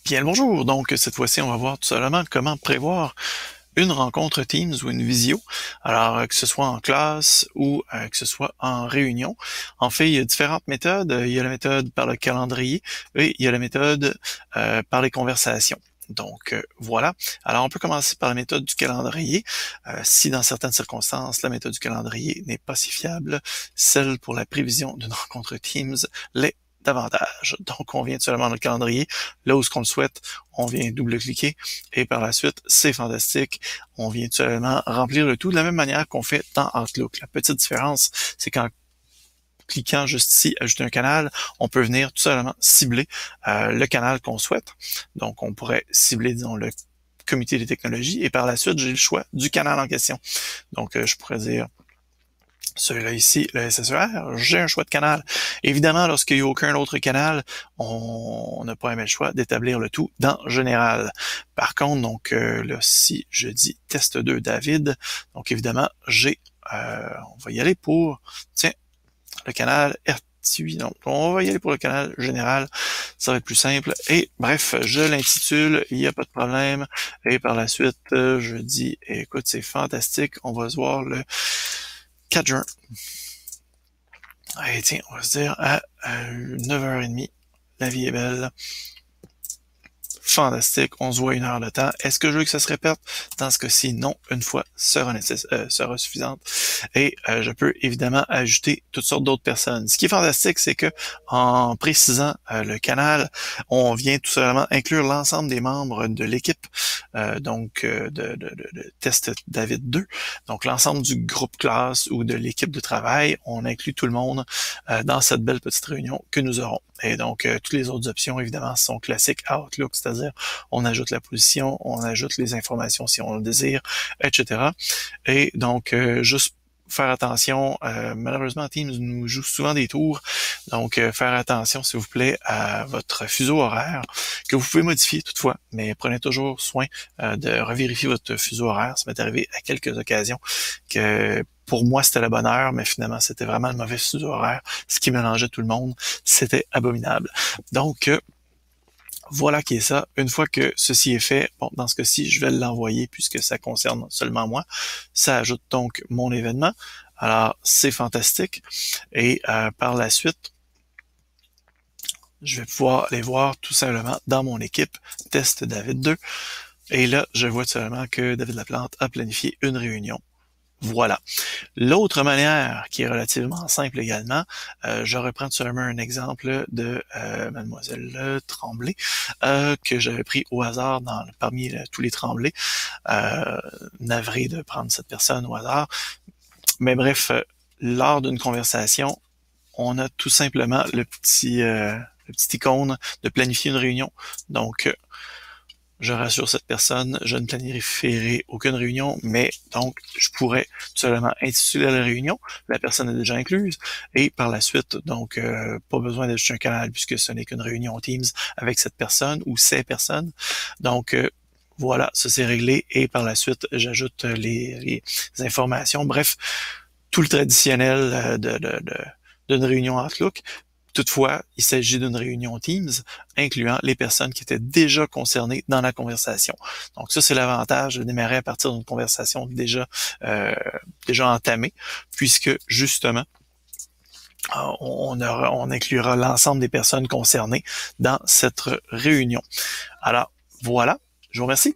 Bien le bonjour, donc cette fois-ci on va voir tout simplement comment prévoir une rencontre Teams ou une visio, alors que ce soit en classe ou que ce soit en réunion. En fait, il y a différentes méthodes. Il y a la méthode par le calendrier et il y a la méthode par les conversations. Donc voilà. Alors on peut commencer par la méthode du calendrier. Si dans certaines circonstances la méthode du calendrier n'est pas si fiable, celle pour la prévision d'une rencontre Teams l'est davantage. Donc on vient seulement dans le calendrier, là où ce qu'on le souhaite, on vient double-cliquer et par la suite, c'est fantastique, on vient tout simplement remplir le tout de la même manière qu'on fait dans Outlook. La petite différence, c'est qu'en cliquant juste ici, ajouter un canal, on peut venir tout simplement cibler le canal qu'on souhaite. Donc, on pourrait cibler, disons, le comité des technologies et par la suite, j'ai le choix du canal en question. Donc, je pourrais dire celui-là ici, le SSER, j'ai un choix de canal. Évidemment, lorsqu'il n'y a aucun autre canal, on n'a pas aimé le choix d'établir le tout dans Général. Par contre, donc là, si je dis test 2 David, donc évidemment, on va y aller pour, tiens, le canal RTI. Donc, on va y aller pour le canal général, ça va être plus simple. Et bref, je l'intitule, il n'y a pas de problème. Et par la suite, je dis, écoute, c'est fantastique, on va se voir le 4 juin. Allez, tiens, on va se dire à 9h30, la vie est belle. Fantastique, on se voit 1 heure de temps. Est-ce que je veux que ça se répète? Dans ce cas-ci, non, une fois sera suffisante. Et je peux évidemment ajouter toutes sortes d'autres personnes. Ce qui est fantastique, c'est que en précisant le canal, on vient tout simplement inclure l'ensemble des membres de l'équipe, de Test David 2. Donc l'ensemble du groupe classe ou de l'équipe de travail, on inclut tout le monde dans cette belle petite réunion que nous aurons. Et donc, toutes les autres options, évidemment, sont classiques à Outlook, c'est-à-dire on ajoute la position, on ajoute les informations si on le désire, etc. Et donc, juste faire attention, malheureusement, Teams nous joue souvent des tours, donc faire attention, s'il vous plaît, à votre fuseau horaire, que vous pouvez modifier toutefois, mais prenez toujours soin de revérifier votre fuseau horaire. Ça m'est arrivé à quelques occasions que pour moi, c'était la bonne heure, mais finalement, c'était vraiment le mauvais fuseau horaire, ce qui mélangeait tout le monde. C'était abominable. Donc, voilà qui est ça. Une fois que ceci est fait, bon, dans ce cas-ci, je vais l'envoyer puisque ça concerne seulement moi. Ça ajoute donc mon événement. Alors, c'est fantastique. Et par la suite, je vais pouvoir aller voir tout simplement dans mon équipe Test David 2. Et là, je vois tout simplement que David Laplante a planifié une réunion. Voilà. L'autre manière, qui est relativement simple également, je reprends tout simplement un exemple de Mademoiselle Tremblay, que j'avais pris au hasard parmi tous les Tremblay. Navré de prendre cette personne au hasard. Mais bref, lors d'une conversation, on a tout simplement le petit icône de planifier une réunion. Donc, je rassure cette personne, je ne planifierai aucune réunion, mais donc je pourrais tout simplement intituler la réunion, la personne est déjà incluse, et par la suite, donc pas besoin d'ajouter un canal puisque ce n'est qu'une réunion Teams avec cette personne ou ces personnes. Donc voilà, ça c'est réglé, et par la suite, j'ajoute les informations. Bref, tout le traditionnel d'une réunion Outlook. Toutefois, il s'agit d'une réunion Teams incluant les personnes qui étaient déjà concernées dans la conversation. Donc ça, c'est l'avantage de démarrer à partir d'une conversation déjà entamée, puisque justement, on inclura l'ensemble des personnes concernées dans cette réunion. Alors, voilà, je vous remercie.